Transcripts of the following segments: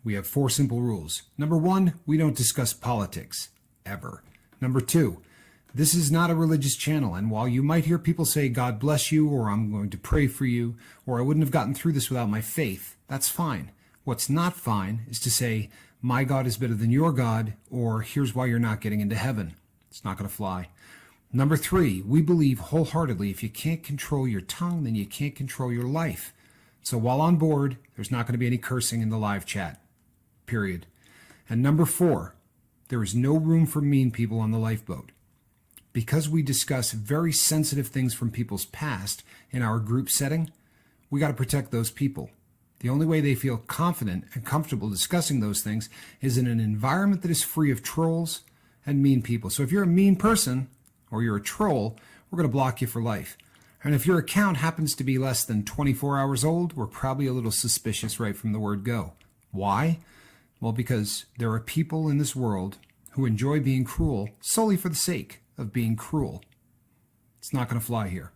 We have 4 simple rules. Number 1, we don't discuss politics, ever. Number 2, this is not a religious channel, and while you might hear people say, God bless you, or I'm going to pray for you, or I wouldn't have gotten through this without my faith, that's fine. What's not fine is to say, my God is better than your God, or here's why you're not getting into heaven. It's not going to fly. Number 3, we believe wholeheartedly if you can't control your tongue, then you can't control your life. So while on board, there's not going to be any cursing in the live chat, period. And number 4, there is no room for mean people on the lifeboat. Because we discuss very sensitive things from people's past in our group setting, we got to protect those people. The only way they feel confident and comfortable discussing those things is in an environment that is free of trolls and mean people. So if you're a mean person or you're a troll, we're going to block you for life. And if your account happens to be less than 24 hours old, we're probably a little suspicious right from the word go. Why? Well, because there are people in this world who enjoy being cruel solely for the sake of being cruel. It's not going to fly here.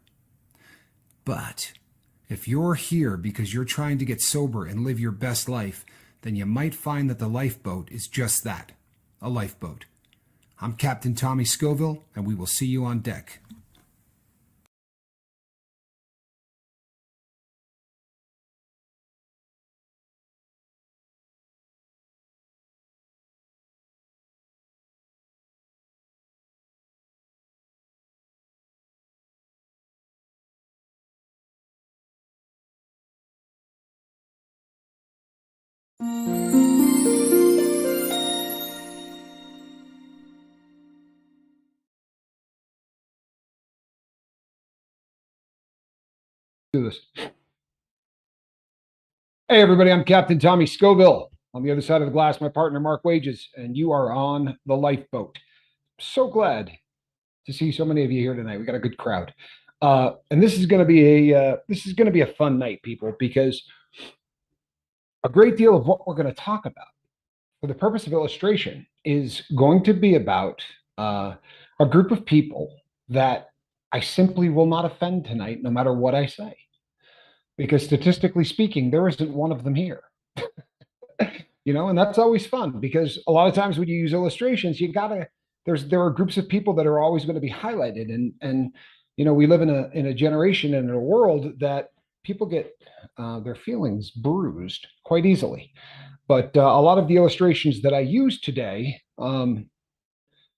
But if you're here because you're trying to get sober and live your best life, then you might find that the lifeboat is just that, a lifeboat. I'm Captain Tommy Scoville, and we will see you on deck. Do this. Hey, everybody, I'm Captain Tommy Scoville. On the other side of the glass, my partner, Mark Wages, and you are on the lifeboat. So glad to see so many of you here tonight. We got a good crowd. And this is going to be a fun night, people, because a great deal of what we're going to talk about for the purpose of illustration is going to be about a group of people that I simply will not offend tonight, no matter what I say. Because statistically speaking, there isn't one of them here. And that's always fun because a lot of times when you use illustrations, there are groups of people that are always going to be highlighted. And we live in a generation and in a world that people get their feelings bruised quite easily. But a lot of the illustrations that I use today, and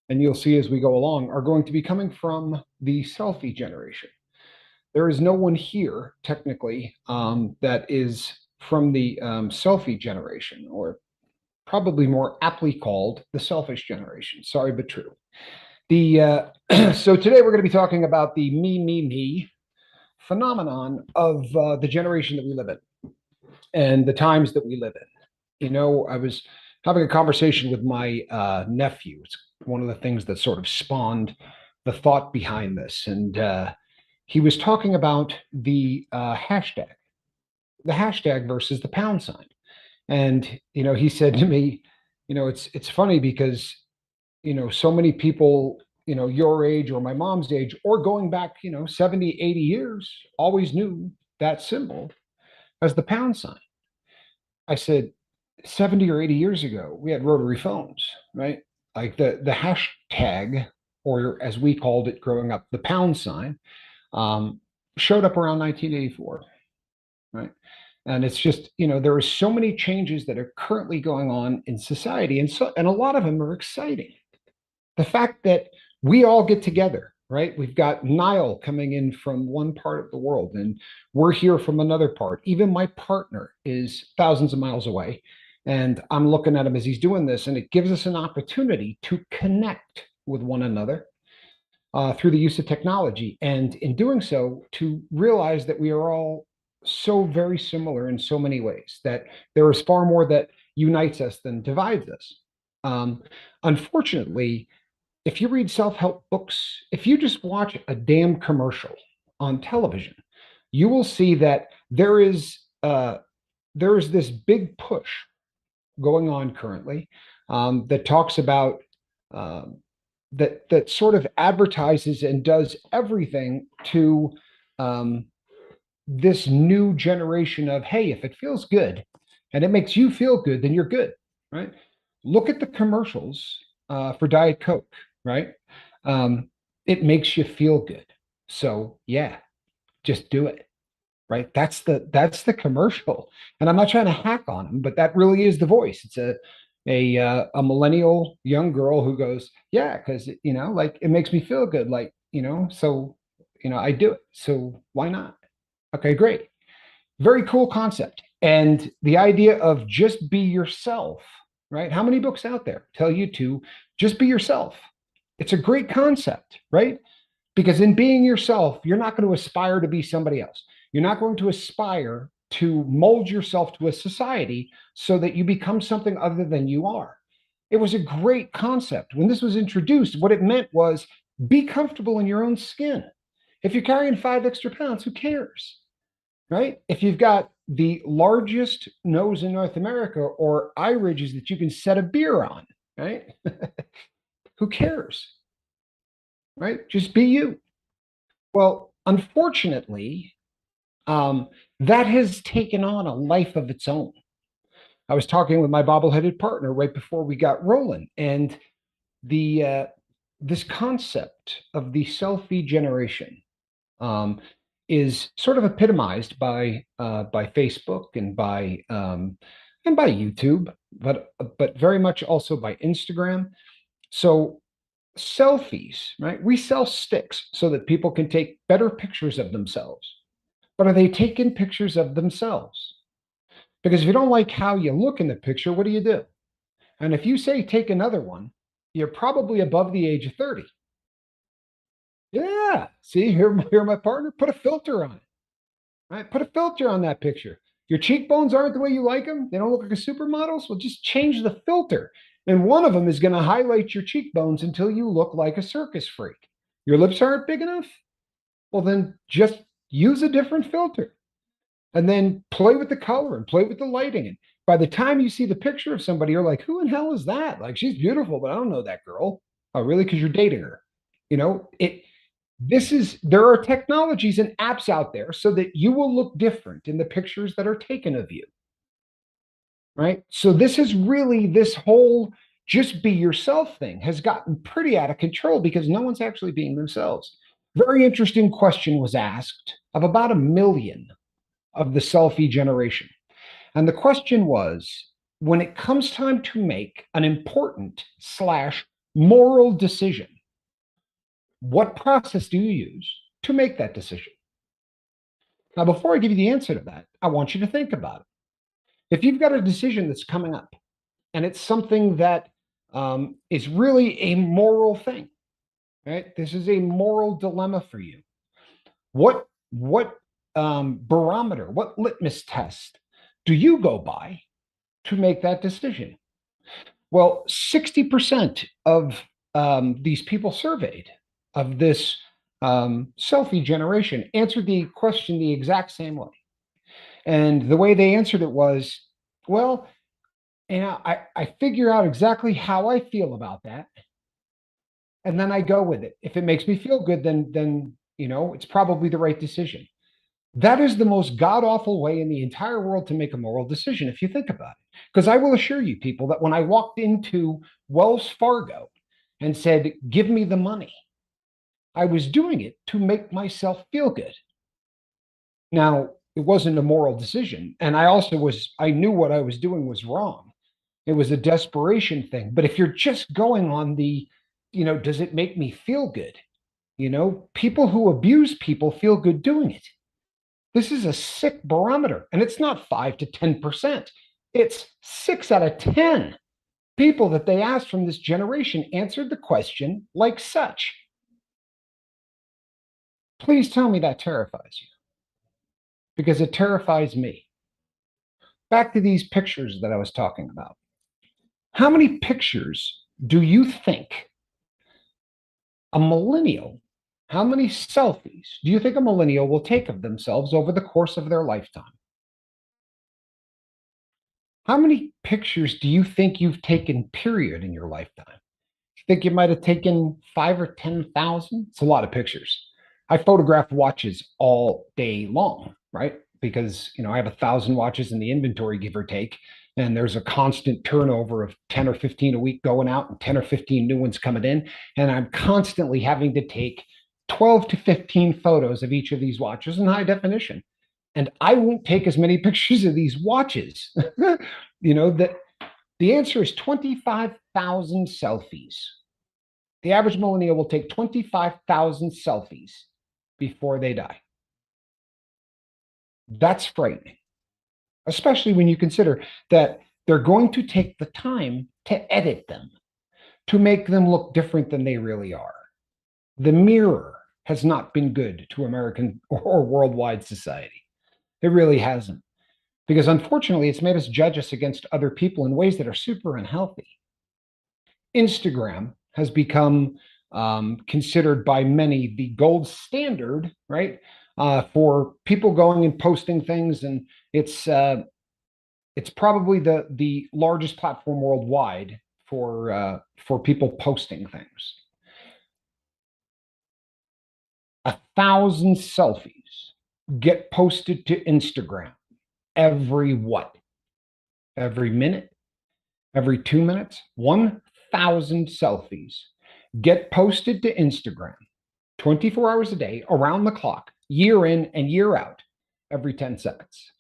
you'll see as we go along, are going to be coming from the selfie generation. There is no one here, technically, that is from the selfie generation, or probably more aptly called the selfish generation. Sorry, but true. So today we're going to be talking about the me phenomenon of the generation that we live in and the times that we live in. I was having a conversation with my nephew. It's one of the things that sort of spawned the thought behind this. And he was talking about the hashtag versus the pound sign. And, he said to me, it's funny because, so many people, your age or my mom's age, or going back, 70, 80 years, always knew that symbol as the pound sign. I said, 70 or 80 years ago, we had rotary phones, right? Like the hashtag, or as we called it growing up, the pound sign, showed up around 1984, right? And it's just, there are so many changes that are currently going on in society, and a lot of them are exciting. The fact that we all get together, right? We've got Niall coming in from one part of the world, and we're here from another part. Even my partner is thousands of miles away, and I'm looking at him as he's doing this, and it gives us an opportunity to connect with one another through the use of technology. And in doing so, to realize that we are all so very similar in so many ways, that there is far more that unites us than divides us. Unfortunately, if you read self-help books, if you just watch a damn commercial on television, you will see that there is this big push going on currently that talks about that sort of advertises and does everything to this new generation of, hey, if it feels good, and it makes you feel good, then you're good, right? Look at the commercials for Diet Coke, right? Um, it makes you feel good. So yeah, just do it, right? That's the commercial. And I'm not trying to hack on them, but that really is the voice. It's a millennial young girl who goes, yeah, because like it makes me feel good, like so I do it. So why not? Okay, great. Very cool concept. And the idea of just be yourself, right? How many books out there tell you to just be yourself? It's a great concept, right? Because in being yourself, you're not going to aspire to be somebody else. You're not going to aspire to mold yourself to a society so that you become something other than you are. It was a great concept. When this was introduced, what it meant was be comfortable in your own skin. If you're carrying 5 extra pounds, who cares? Right? If you've got the largest nose in North America or eye ridges that you can set a beer on, right? Who cares? Right? Just be you. Well, unfortunately, that has taken on a life of its own. I was talking with my bobble-headed partner right before we got rolling, and the this concept of the selfie generation um, is sort of epitomized by Facebook and by YouTube, but very much also by Instagram. So selfies, right? We sell sticks so that people can take better pictures of themselves. But are they taking pictures of themselves? Because if you don't like how you look in the picture, what do you do? And if you say take another one, you're probably above the age of 30. Yeah. See, here my partner, put a filter on it. Right? Put a filter on that picture. Your cheekbones aren't the way you like them. They don't look like a supermodel's. Well, just change the filter. And one of them is going to highlight your cheekbones until you look like a circus freak. Your lips aren't big enough? Well, then just use a different filter and then play with the color and play with the lighting. And by the time you see the picture of somebody, you're like, who in hell is that? Like, she's beautiful, but I don't know that girl. Oh, really? Because you're dating her. It there are technologies and apps out there so that you will look different in the pictures that are taken of you, right? So this whole just be yourself thing has gotten pretty out of control because no one's actually being themselves. Very interesting question was asked of about 1 million of the selfie generation. And the question was, when it comes time to make an important slash moral decision, what process do you use to make that decision? Now, before I give you the answer to that, I want you to think about it. If you've got a decision that's coming up and it's something that is really a moral thing, right? This is a moral dilemma for you. What barometer, what litmus test do you go by to make that decision? Well, 60% of these people surveyed of this selfie generation answered the question the exact same way. And the way they answered it was, well, I figure out exactly how I feel about that. And then I go with it. If it makes me feel good, then it's probably the right decision. That is the most god awful way in the entire world to make a moral decision, if you think about it. Because I will assure you, people, that when I walked into Wells Fargo and said, give me the money, I was doing it to make myself feel good. Now, it wasn't a moral decision. And I knew what I was doing was wrong. It was a desperation thing. But if you're just going on does it make me feel good? People who abuse people feel good doing it. This is a sick barometer, and it's not 5 to 10%. It's 6 out of 10 people that they asked from this generation answered the question like such. Please tell me that terrifies you, because it terrifies me. Back to these pictures that I was talking about. How many pictures do you think a millennial, how many selfies do you think a millennial will take of themselves over the course of their lifetime? How many pictures do you think you've taken, period, in your lifetime? Think you might have taken 5 or 10,000? It's a lot of pictures. I photograph watches all day long, right? because I have 1,000 watches in the inventory, give or take, and there's a constant turnover of 10 or 15 a week going out and 10 or 15 new ones coming in. And I'm constantly having to take 12 to 15 photos of each of these watches in high definition. And I won't take as many pictures of these watches. That the answer is 25,000 selfies. The average millennial will take 25,000 selfies before they die. That's frightening, especially when you consider that they're going to take the time to edit them, to make them look different than they really are. The mirror has not been good to American or worldwide society. It really hasn't. Because unfortunately, it's made us judge us against other people in ways that are super unhealthy. Instagram has become considered by many the gold standard, right, for people going and posting things, and it's probably the largest platform worldwide for people posting things. 1,000 selfies get posted to Instagram every what? Every minute? Every 2 minutes? 1,000 selfies get posted to Instagram 24 hours a day, around the clock, year in and year out, every 10 seconds.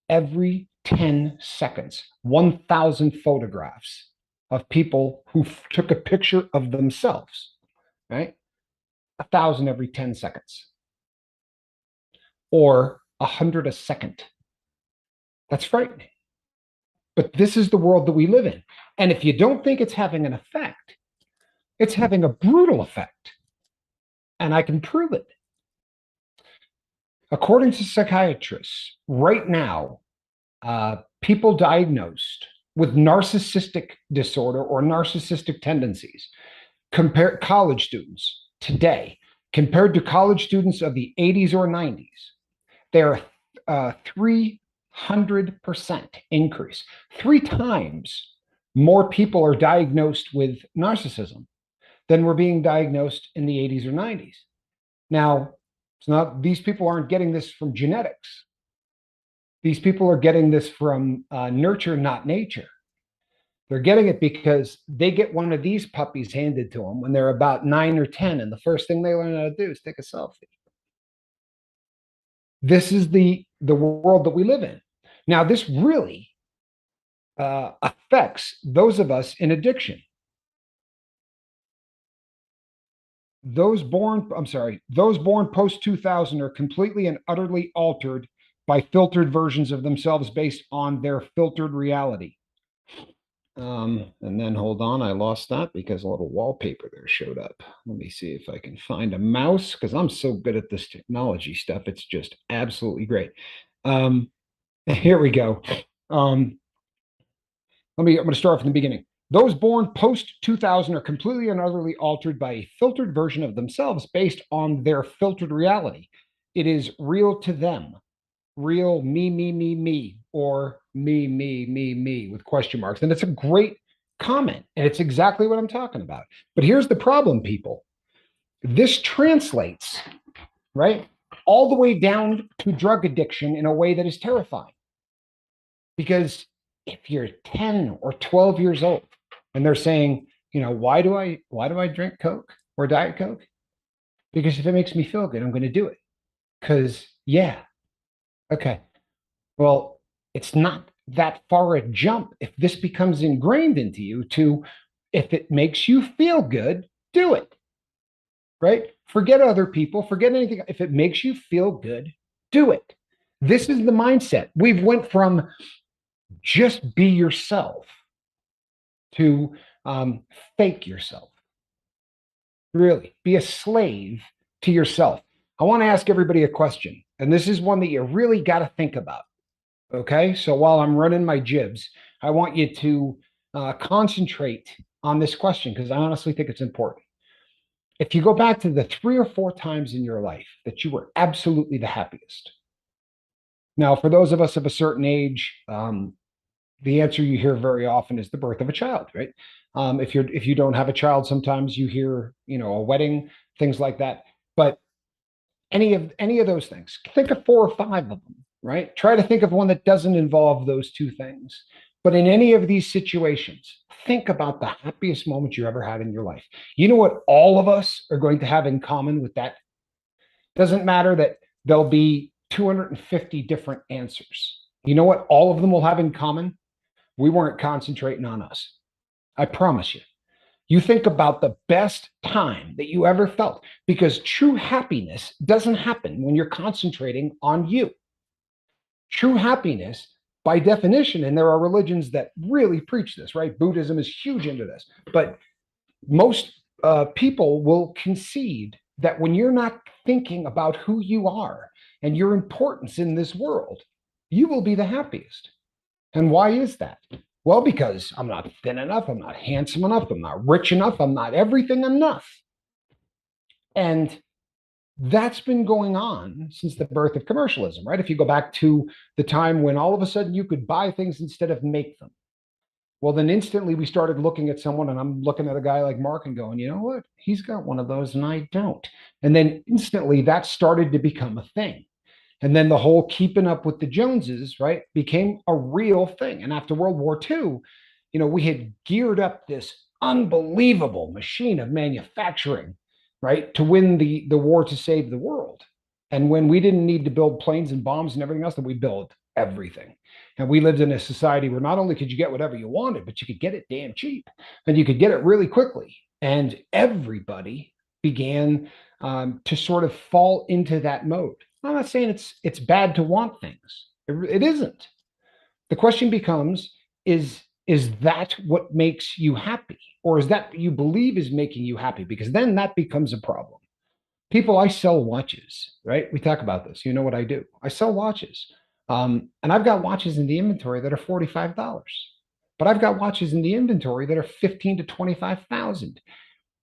Every 10 seconds, 1,000 photographs of people who took a picture of themselves, right? 1,000 every 10 seconds, or 100 a second. That's frightening. But this is the world that we live in. And if you don't think it's having an effect, it's having a brutal effect. And I can prove it. According to psychiatrists, right now, people diagnosed with narcissistic disorder or narcissistic tendencies, college students today, compared to college students of the 80s or 90s, they're 300% increase. 3 times more people are diagnosed with narcissism than were being diagnosed in the 80s or 90s. Now, it's not, these people aren't getting this from genetics. These people are getting this from nurture, not nature. They're getting it because they get one of these puppies handed to them when they're about 9 or 10, and the first thing they learn how to do is take a selfie. This is the world that we live in. Now, this really affects those of us in addiction. Those born post 2000 are completely and utterly altered by filtered versions of themselves based on their filtered reality. And then hold on, I lost that because a little wallpaper there showed up. Let me see if I can find a mouse, because I'm so good at this technology stuff. It's just absolutely great. Here we go. I'm going to start from the beginning. Those born post 2000 are completely and utterly altered by a filtered version of themselves based on their filtered reality. It is real to them. Real me, or me with question marks. And it's a great comment. And it's exactly what I'm talking about. But here's the problem, people. This translates, right, all the way down to drug addiction in a way that is terrifying. Because if you're 10 or 12 years old and they're saying, why do I drink Coke or Diet Coke? Because if it makes me feel good, I'm going to do it. Because, yeah. Okay. Well, it's not that far a jump if this becomes ingrained into you to, if it makes you feel good, do it. Right? Forget other people, forget anything. If it makes you feel good, do it. This is the mindset. We've went from just be yourself to fake yourself. Really, be a slave to yourself. I want to ask everybody a question, and this is one that you really got to think about. Okay, so while I'm running my jibs, I want you to concentrate on this question because I honestly think it's important. If you go back to the 3 or 4 times in your life that you were absolutely the happiest. Now, for those of us of a certain age, the answer you hear very often is the birth of a child, right? If you don't have a child, sometimes you hear, a wedding, things like that. But any of those things. Think of 4 or 5 of them, right? Try to think of one that doesn't involve those two things. But in any of these situations, think about the happiest moment you ever had in your life. You know what all of us are going to have in common with that? Doesn't matter that there'll be 250 different answers. You know what all of them will have in common? We weren't concentrating on us. I promise you. You think about the best time that you ever felt, because true happiness doesn't happen when you're concentrating on you. True happiness, by definition, and there are religions that really preach this, right? Buddhism is huge into this, but most people will concede that when you're not thinking about who you are and your importance in this world, you will be the happiest. And why is that? Well, because I'm not thin enough, I'm not handsome enough, I'm not rich enough, I'm not everything enough. And that's been going on since the birth of commercialism, right? If you go back to the time when all of a sudden you could buy things instead of make them. Well, then instantly we started looking at someone, and I'm looking at a guy like Mark and going, you know what? He's got one of those and I don't. And then instantly that started to become a thing. And then the whole keeping up with the Joneses, right, became a real thing. And after World War II, we had geared up this unbelievable machine of manufacturing, right, to win the war to save the world. And when we didn't need to build planes and bombs and everything else, that we built everything. And we lived in a society where not only could you get whatever you wanted, but you could get it damn cheap, and you could get it really quickly. And everybody began to sort of fall into that mode. I'm not saying it's bad to want things. It isn't. The question becomes, is that what makes you happy? Or is that what you believe is making you happy? Because then that becomes a problem. People, I sell watches, right? We talk about this. You know what I do? I sell watches. And I've got watches in the inventory that are $45. But I've got watches in the inventory that are 15 to 25,000.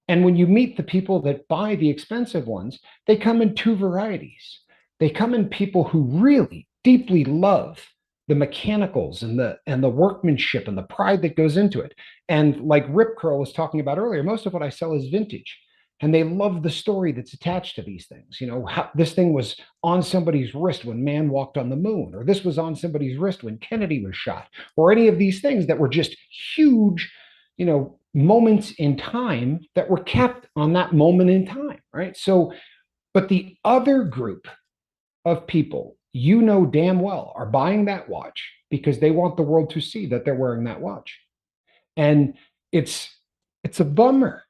And when you meet the people that buy the expensive ones, they come in two varieties. They come in people who really deeply love the mechanicals and the workmanship and the pride that goes into it. And like Rip Curl was talking about earlier, most of what I sell is vintage. And they love the story that's attached to these things. How this thing was on somebody's wrist when man walked on the moon, or this was on somebody's wrist when Kennedy was shot, or any of these things that were just huge, moments in time that were kept on that moment in time, right? So, but the other group of people, damn well, are buying that watch because they want the world to see that they're wearing that watch. And it's a bummer.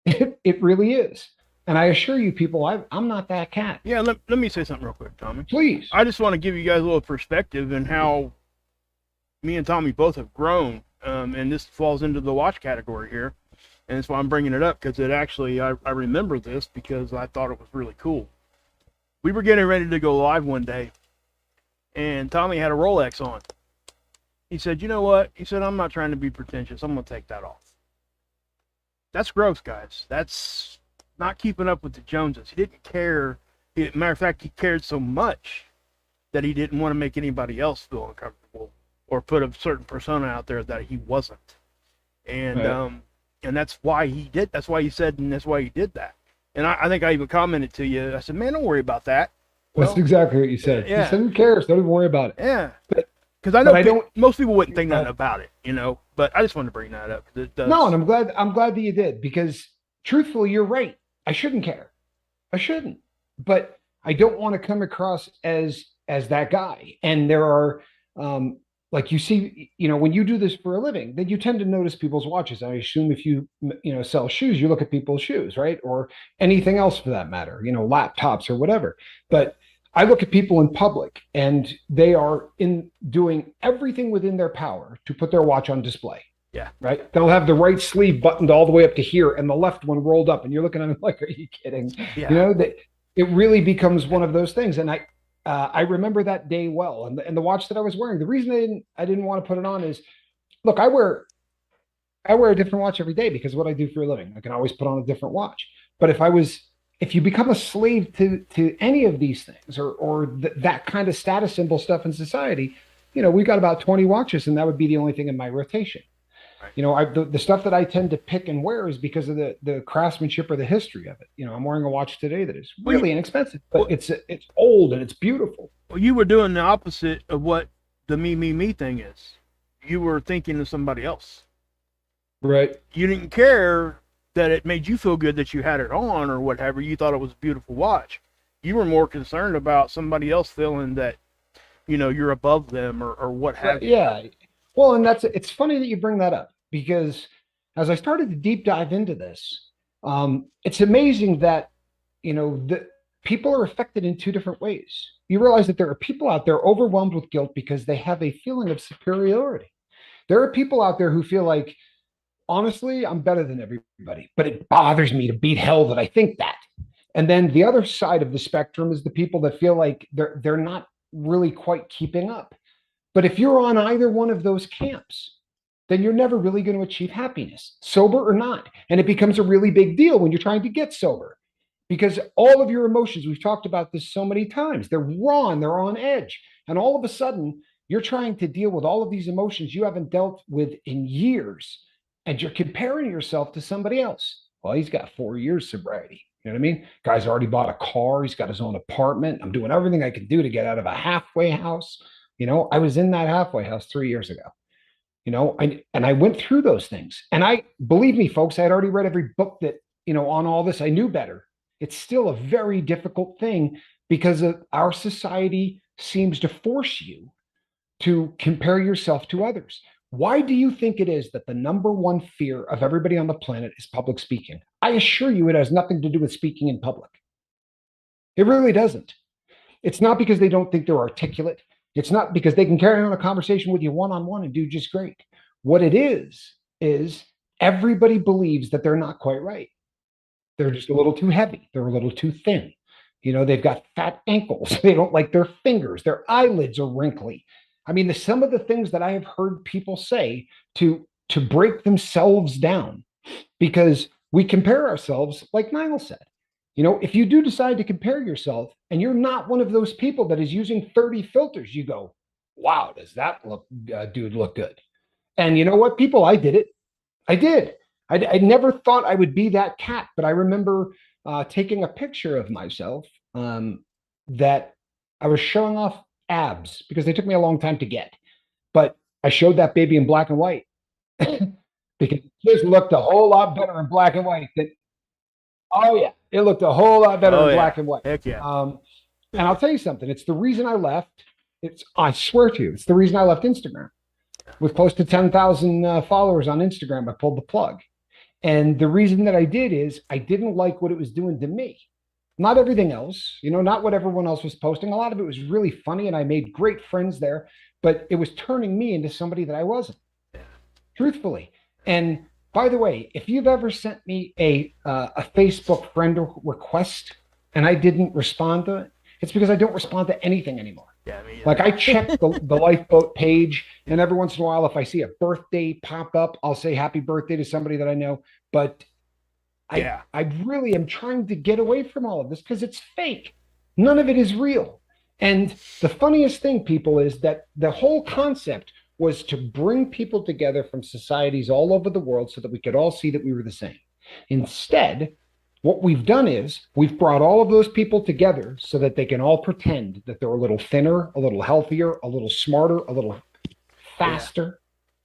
It really is. And I assure you, people, I'm not that cat. Yeah, let me say something real quick, Tommy. Please. I just want to give you guys a little perspective and how me and Tommy both have grown. And this falls into the watch category here. And that's why I'm bringing it up, because it actually, I remember this because I thought it was really cool. We were getting ready to go live one day, and Tommy had a Rolex on. He said, you know what? He said, I'm not trying to be pretentious. I'm going to take that off. That's gross, guys. That's not keeping up with the Joneses. He didn't care. Matter of fact, he cared so much that he didn't want to make anybody else feel uncomfortable or put a certain persona out there that he wasn't. And right. And that's why he did. That's why he said, and that's why he did that. And I think I even commented to you. I said, man, don't worry about that. Well, that's exactly what you said. Yeah. You said, who cares? Don't even worry about it. Yeah. Because I know most people wouldn't think nothing about it, But I just wanted to bring that up. It does. No, and I'm glad that you did, because truthfully, you're right. I shouldn't care. I shouldn't. But I don't want to come across as that guy. And there are, like you see, when you do this for a living, then you tend to notice people's watches. I assume if you sell shoes, you look at people's shoes, right? Or anything else for that matter, laptops or whatever. But I look at people in public, and they are doing everything within their power to put their watch on display. Yeah. Right. They'll have the right sleeve buttoned all the way up to here and the left one rolled up, and you're looking at them like, are you kidding? Yeah. It really becomes one of those things. And I remember that day well. And the watch that I was wearing, the reason I didn't want to put it on is, look, I wear a different watch every day because of what I do for a living. I can always put on a different watch. But if you become a slave to any of these things or that kind of status symbol stuff in society, we've got about 20 watches, and that would be the only thing in my rotation. Right. The stuff that I tend to pick and wear is because of the craftsmanship or the history of it. I'm wearing a watch today that is Well, you, really inexpensive, but well, it's old and it's beautiful. well, you were doing the opposite of what the me thing is. You were thinking of somebody else. Right. You didn't care that it made you feel good that you had it on or whatever. You thought it was a beautiful watch. You were more concerned about somebody else feeling that, you're above them or what have Right. you. Yeah. Well, and it's funny that you bring that up because as I started to deep dive into this, it's amazing that the people are affected in two different ways. You realize that there are people out there overwhelmed with guilt because they have a feeling of superiority. There are people out there who feel like, honestly, I'm better than everybody, but it bothers me to beat hell that I think that. And then the other side of the spectrum is the people that feel like they're not really quite keeping up. But if you're on either one of those camps, then you're never really going to achieve happiness, sober or not. And it becomes a really big deal when you're trying to get sober because all of your emotions, we've talked about this so many times, they're raw and they're on edge. And all of a sudden, you're trying to deal with all of these emotions you haven't dealt with in years. And you're comparing yourself to somebody else. Well, he's got 4 years sobriety. You know what I mean? Guy's already bought a car. He's got his own apartment. I'm doing everything I can do to get out of a halfway house. I was in that halfway house 3 years ago. I went through those things. And I believe me, folks, I had already read every book that, on all this. I knew better. It's still a very difficult thing because of our society seems to force you to compare yourself to others. Why do you think it is that the number one fear of everybody on the planet is public speaking? I assure you it has nothing to do with speaking in public. It really doesn't. It's not because they don't think they're articulate. It's not because they can carry on a conversation with you one on one and do just great. What it is everybody believes that they're not quite right. They're just a little too heavy. They're a little too thin. They've got fat ankles. They don't like their fingers. Their eyelids are wrinkly. I mean, some of the things that I have heard people say to break themselves down because we compare ourselves, like Niall said. If you do decide to compare yourself and you're not one of those people that is using 30 filters, you go, wow, does that dude look good? And you know what, people, I did it. I did. I never thought I would be that cat, but I remember taking a picture of myself that I was showing off abs because they took me a long time to get. But I showed that baby in black and white because it just looked a whole lot better in black and white than, oh yeah, it looked a whole lot better Oh, in yeah. black and white. Heck yeah. And I'll tell you something. It's the reason I left. I swear to you, it's the reason I left Instagram. With close to 10,000 followers on Instagram, I pulled the plug. And the reason that I did is I didn't like what it was doing to me. Not everything else, not what everyone else was posting. A lot of it was really funny and I made great friends there, but it was turning me into somebody that I wasn't, truthfully. And by the way, if you've ever sent me a Facebook friend request and I didn't respond to it, it's because I don't respond to anything anymore. Yeah, I mean, Like I check the lifeboat page, and every once in a while, if I see a birthday pop up, I'll say happy birthday to somebody that I know. But yeah. I really am trying to get away from all of this because it's fake. None of it is real. And the funniest thing, people, is that the whole concept was to bring people together from societies all over the world so that we could all see that we were the same. Instead, what we've done is we've brought all of those people together so that they can all pretend that they're a little thinner, a little healthier, a little smarter, a little faster,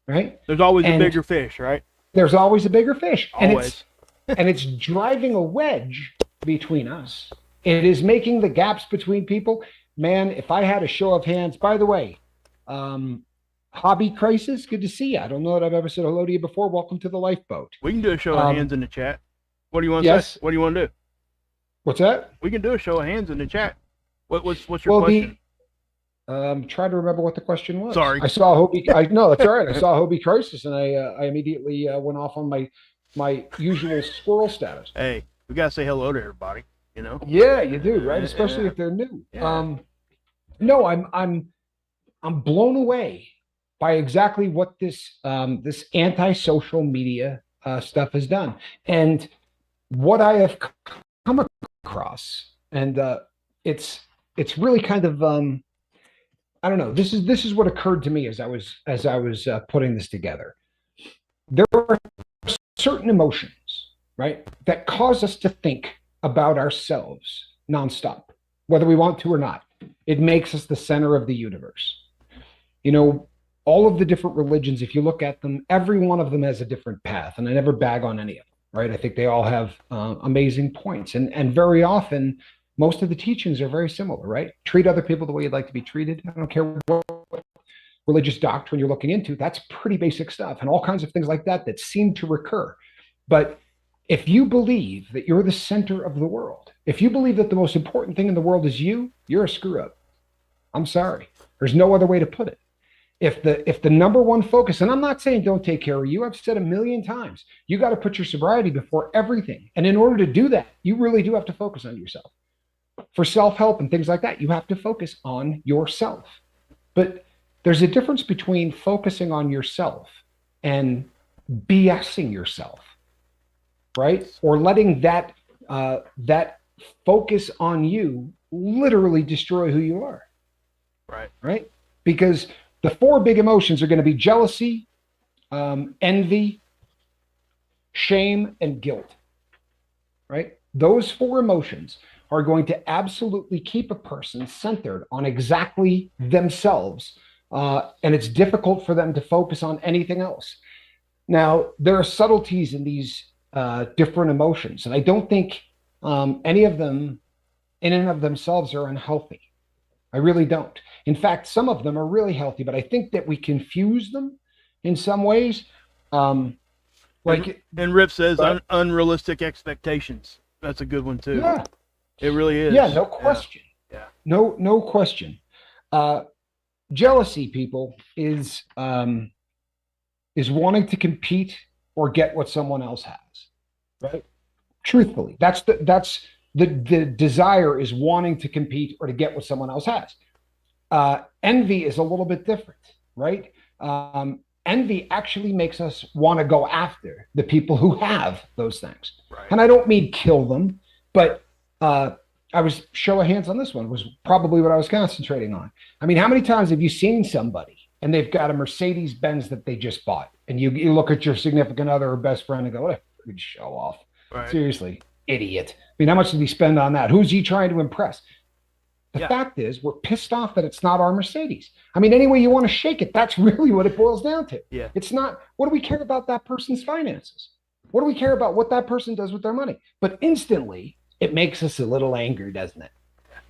right? There's always a And bigger fish, right? there's always a bigger fish. Always. And it's driving a wedge between us. It is making the gaps between people. Man, if I had a show of hands, by the way, Hobby Crisis, good to see you. I don't know that I've ever said hello to you before. Welcome to the lifeboat. We can do a show of hands in the chat. What do you want to yes. say? What do you want to do? What's that? We can do a show of hands in the chat. What's your question? Try to remember what the question was. Sorry. I saw Hobie. No, that's all right. I saw Hobie Crisis, and I immediately went off on my usual squirrel status. Hey, we gotta say hello to everybody. Yeah, you do, right? Especially if they're new. Yeah. No, I'm blown away by exactly what this anti-social media stuff has done, and what I have come across, and it's really kind of I don't know. This is what occurred to me as I was putting this together. there are certain emotions, right, that cause us to think about ourselves nonstop, whether we want to or not. It makes us the center of the universe. You know, all of the different religions, if you look at them, every one of them has a different path, and I never bag on any of them, right? I think they all have amazing points, and very often, most of the teachings are very similar, right? Treat other people the way you'd like to be treated. I don't care what religious doctrine you're looking into. That's pretty basic stuff, and all kinds of things like that that seem to recur. But if you believe that you're the center of the world, if you believe that the most important thing in the world is you, you're a screw up. I'm sorry. There's no other way to put it. If the number one focus, and I'm not saying don't take care of you, I've said a million times, you got to put your sobriety before everything. And in order to do that, you really do have to focus on yourself. For self-help and things like that, you have to focus on yourself. But there's a difference between focusing on yourself and BSing yourself, right? Or letting that focus on you literally destroy who you are. Right? Because the four big emotions are going to be jealousy, envy, shame, and guilt. Right? Those four emotions are going to absolutely keep a person centered on exactly themselves. And it's difficult for them to focus on anything else. Now, there are subtleties in these different emotions, and I don't think any of them in and of themselves are unhealthy. I really don't. In fact, some of them are really healthy, but I think that we confuse them in some ways. And Rip says unrealistic expectations. That's a good one too. Yeah, it really is. Yeah, no question. Yeah. No question. Jealousy, people, is wanting to compete or get what someone else has. Right? Truthfully, that's the desire is wanting to compete or to get what someone else has. Envy is a little bit different, right? Envy actually makes us want to go after the people who have those things. Right. And I don't mean kill them, but I was show of hands on this one was probably what I was concentrating on. I mean, how many times have you seen somebody and they've got a Mercedes Benz that they just bought, and you look at your significant other or best friend and go, "What a good show off." Right. Seriously, idiot. I mean, how much did he spend on that? Who's he trying to impress? The fact is, we're pissed off that it's not our Mercedes. I mean, any way you want to shake it, that's really what it boils down to. Yeah. It's not, what do we care about that person's finances? What do we care about what that person does with their money? But instantly, it makes us a little angry, doesn't it?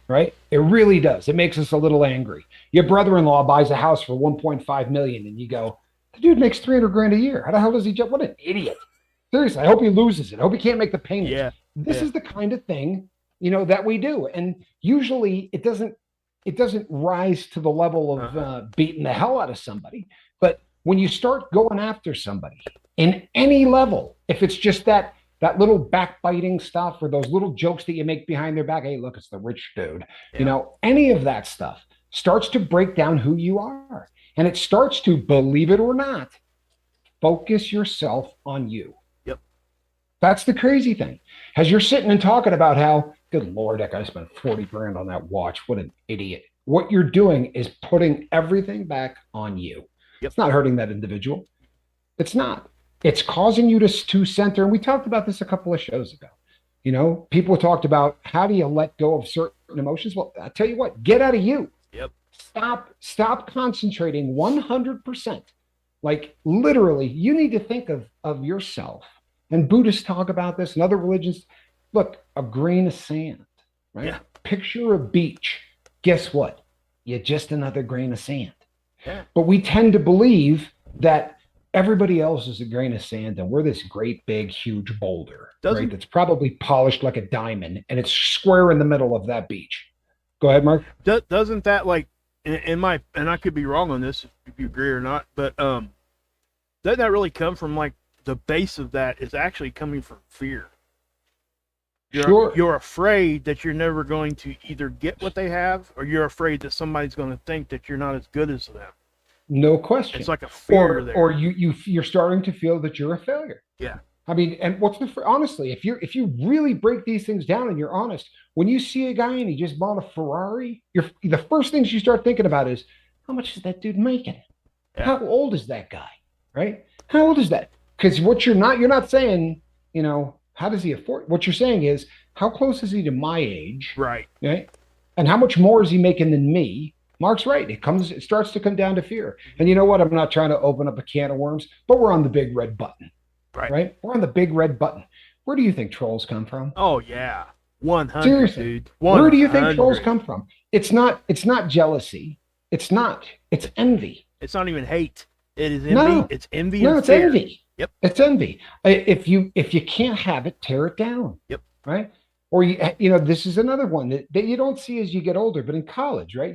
Right? It really does. It makes us a little angry. Your brother-in-law buys a house for 1.5 million, and you go, the dude makes 300 grand a year. How the hell does he jump? What an idiot. Seriously, I hope he loses it. I hope he can't make the payments. Yeah. This is the kind of thing, that we do. And usually it doesn't rise to the level of beating the hell out of somebody. But when you start going after somebody in any level, if it's just that little backbiting stuff or those little jokes that you make behind their back, hey, look, it's the rich dude. Yeah. Any of that stuff starts to break down who you are. And it starts to, believe it or not, focus yourself on you. Yep. That's the crazy thing. As you're sitting and talking about how, good Lord, that guy spent 40 grand on that watch. What an idiot. What you're doing is putting everything back on you. Yep. It's not hurting that individual. It's not. It's causing you to center. And we talked about this a couple of shows ago. People talked about how do you let go of certain emotions? Well, I'll tell you what, get out of you. Yep. Stop concentrating 100%. Like literally, you need to think of yourself. And Buddhists talk about this and other religions. Look, a grain of sand, right? Yeah. Picture a beach. Guess what? You're just another grain of sand. Yeah. But we tend to believe that everybody else is a grain of sand and we're this great, big, huge boulder, right? That's probably polished like a diamond and it's square in the middle of that beach. Go ahead, Mark. Doesn't that and I could be wrong on this if you agree or not, but doesn't that really come from the base of that is actually coming from fear? You're afraid that you're never going to either get what they have, or you're afraid that somebody's going to think that you're not as good as them. No question. It's like a fear there. Or you're starting to feel that you're a failure. Yeah. I mean, and honestly, if you really break these things down and you're honest, when you see a guy and he just bought a Ferrari, the first things you start thinking about is, how much is that dude making? Yeah. How old is that guy? Right? How old is that? Because you're not saying, how does he afford? What you're saying is, how close is he to my age? Right. Right. And how much more is he making than me? Mark's right. It starts to come down to fear. And you know what? I'm not trying to open up a can of worms, but we're on the big red button, Right. right? We're on the big red button. Where do you think trolls come from? Oh yeah. 100, Seriously, dude. where do you think 100. trolls come from? It's not jealousy. It's envy. It's not even hate. It is envy. No, It's envy no, and it's fear. envy. Yep. It's envy. If you can't have it, tear it down. Yep. Right. Or this is another one that you don't see as you get older, but in college, right?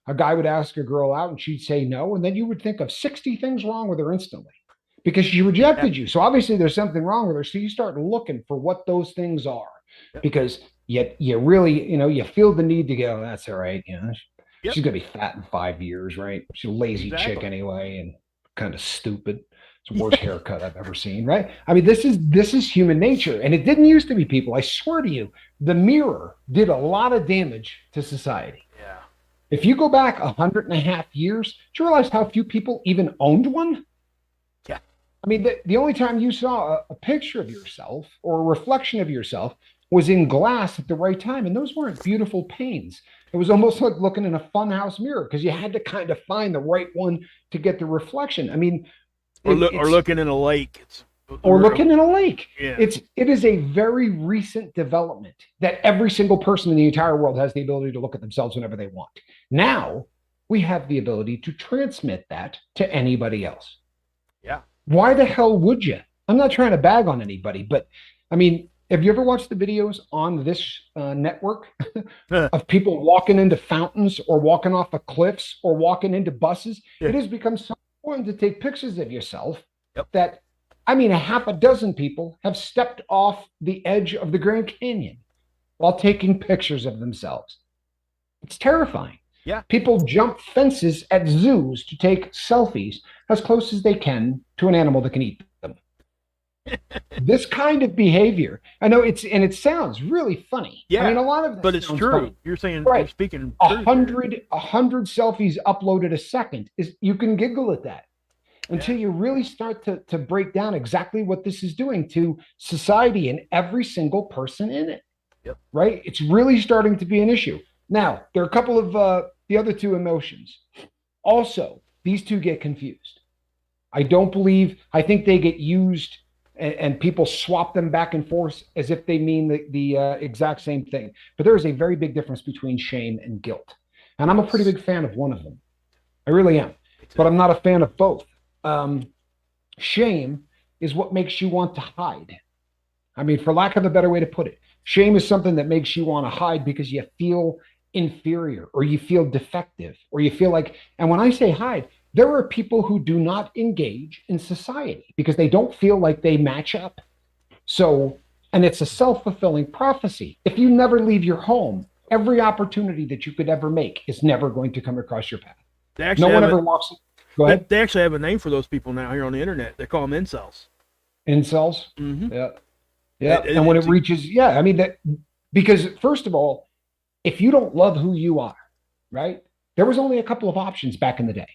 A guy would ask a girl out and she'd say no, and then you would think of 60 things wrong with her instantly because she rejected you. So obviously there's something wrong with her. So you start looking for what those things are Yep. because you really, you feel the need to go, that's all right. Yep. She's gonna be fat in 5 years, right? She's a lazy Exactly. chick anyway, and kind of stupid. It's the worst haircut I've ever seen, right? I mean, this is human nature, and it didn't used to be people. I swear to you, the mirror did a lot of damage to society. Yeah. If you go back 100.5 years, do you realize how few people even owned one? Yeah. I mean, the only time you saw a picture of yourself or a reflection of yourself was in glass at the right time, and those weren't beautiful panes. It was almost like looking in a funhouse mirror because you had to kind of find the right one to get the reflection. I mean, Or looking in a lake. Or looking in a lake. Yeah. It is a very recent development that every single person in the entire world has the ability to look at themselves whenever they want. Now we have the ability to transmit that to anybody else. Yeah. Why the hell would you? I'm not trying to bag on anybody, but I mean, have you ever watched the videos on this network of people walking into fountains or walking off of cliffs or walking into buses? Yeah. It has become so important to take pictures of yourself Yep. that, I mean, a half a dozen people have stepped off the edge of the Grand Canyon while taking pictures of themselves. It's terrifying. Yeah. People jump fences at zoos to take selfies as close as they can to an animal that can eat them. This kind of behavior, I know it sounds really funny. Yeah. I mean, a lot of this But it's sounds true. funny. You're saying Right. you're speaking A truth. 100 selfies uploaded a second is you can giggle at that until you really start to break down exactly what this is doing to society and every single person in it. Yep. Right? It's really starting to be an issue. Now, there are a couple of the other two emotions. Also, these two get confused. I think they get used and people swap them back and forth as if they mean the exact same thing. But there is a very big difference between shame and guilt. And I'm a pretty big fan of one of them. I really am. But I'm not a fan of both. Shame is what makes you want to hide. I mean, for lack of a better way to put it, shame is something that makes you want to hide because you feel inferior or you feel defective or you feel like, and when I say hide, there are people who do not engage in society because they don't feel like they match up. So, and it's a self-fulfilling prophecy. If you never leave your home, every opportunity that you could ever make is never going to come across your path. No one ever walks. Go ahead. They actually have a name for those people now here on the internet. They call them incels. Incels? Mm-hmm. Yeah. Yeah. And when it reaches, I mean, that because first of all, if you don't love who you are, right? There was only a couple of options back in the day.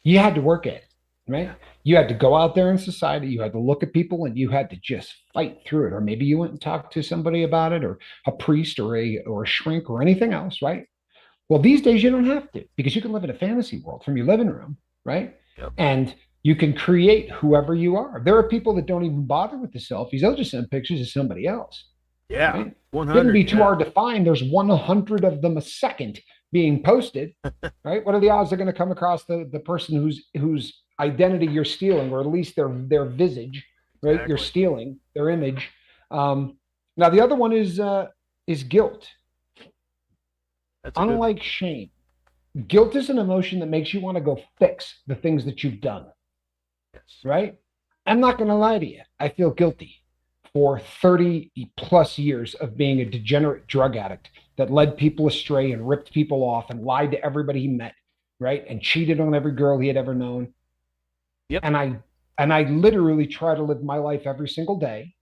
You had to work at it, right? You had to go out there in society. You had to look at people and you had to just fight through it. Or maybe you went and talked to somebody about it or a priest or a shrink or anything else, right? Well, these days you don't have to because you can live in a fantasy world from your living room, right? Yep. And you can create whoever you are. There are people that don't even bother with the selfies. They'll just send pictures of somebody else. Yeah. Right? 100. Couldn't be too hard to find. There's 100 of them a second being posted, right? What are the odds they're going to come across the person whose identity you're stealing, or at least their visage, right? Exactly. You're stealing their image. Now the other one is guilt. That's Unlike shame, guilt is an emotion that makes you want to go fix the things that you've done. Yes. Right? I'm not going to lie to you. I feel guilty for 30 plus years of being a degenerate drug addict that led people astray and ripped people off and lied to everybody he met, right? And cheated on every girl he had ever known. Yep. And I literally try to live my life every single day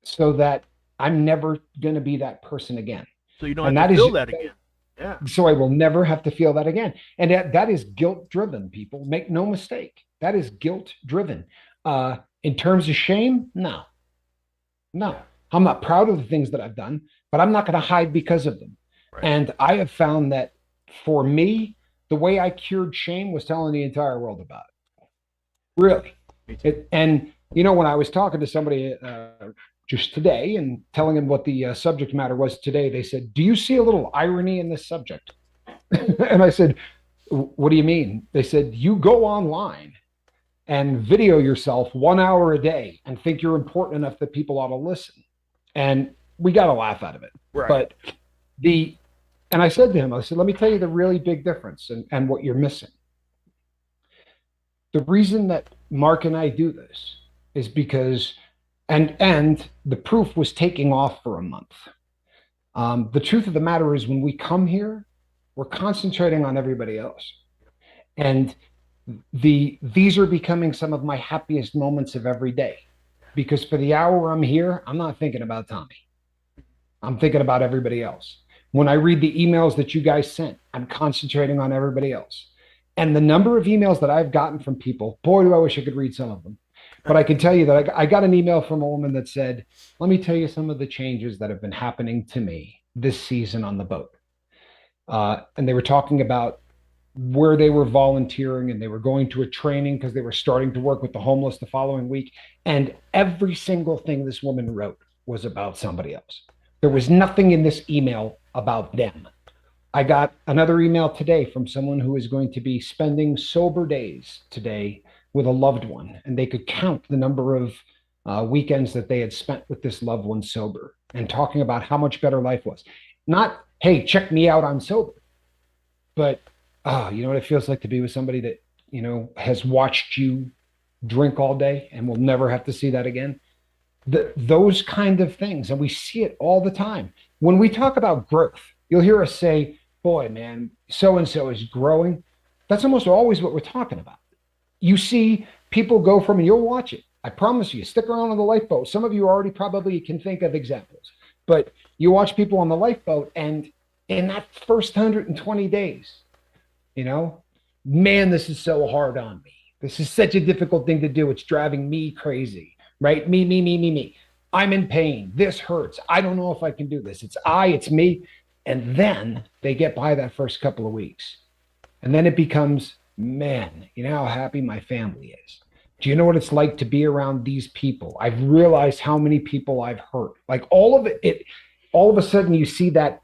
so that I'm never going to be that person again. So you don't have to feel that again. Yeah. So I will never have to feel that again. And that is guilt driven, people. Make no mistake. That is guilt driven. In terms of shame, no, no. Yeah. I'm not proud of the things that I've done, but I'm not going to hide because of them. Right. And I have found that for me, the way I cured shame was telling the entire world about it. Really. Me too. And, you know, when I was talking to somebody just today and telling them what the subject matter was today, they said, "Do you see a little irony in this subject?" And I said, "What do you mean?" They said, "You go online and video yourself 1 hour a day and think you're important enough that people ought to listen." And we got a laugh out of it. Right. But the, and I said to him, I said, "Let me tell you the really big difference and what you're missing. The reason that Mark and I do this is because, and the proof was taking off for a month. The truth of the matter is when we come here, we're concentrating on everybody else. And these are becoming some of my happiest moments of every day because for the hour I'm here, I'm not thinking about Tommy. I'm thinking about everybody else. When I read the emails that you guys sent, I'm concentrating on everybody else. And the number of emails that I've gotten from people, boy, do I wish I could read some of them. But I can tell you that I got an email from a woman that said, "Let me tell you some of the changes that have been happening to me this season on the boat." And they were talking about where they were volunteering and they were going to a training because they were starting to work with the homeless the following week. And every single thing this woman wrote was about somebody else. There was nothing in this email about them. I got another email today from someone who is going to be spending sober days today with a loved one, and they could count the number of weekends that they had spent with this loved one sober and talking about how much better life was. Not, "Hey, check me out, I'm sober," but you know what it feels like to be with somebody that, you know, has watched you drink all day and will never have to see that again. Those kind of things. And we see it all the time. When we talk about growth, you'll hear us say, "Boy, man, so-and-so is growing." That's almost always what we're talking about. You see people go from, and you'll watch it. I promise you, stick around on the lifeboat. Some of you already probably can think of examples, but you watch people on the lifeboat and in that first 120 days, you know, "Man, this is so hard on me. This is such a difficult thing to do. It's driving me crazy," right? Me. I'm in pain. This hurts. I don't know if I can do this. It's me. And then they get by that first couple of weeks. And then it becomes, "Man, you know how happy my family is. Do you know what it's like to be around these people? I've realized how many people I've hurt." Like all of it, all of a sudden you see that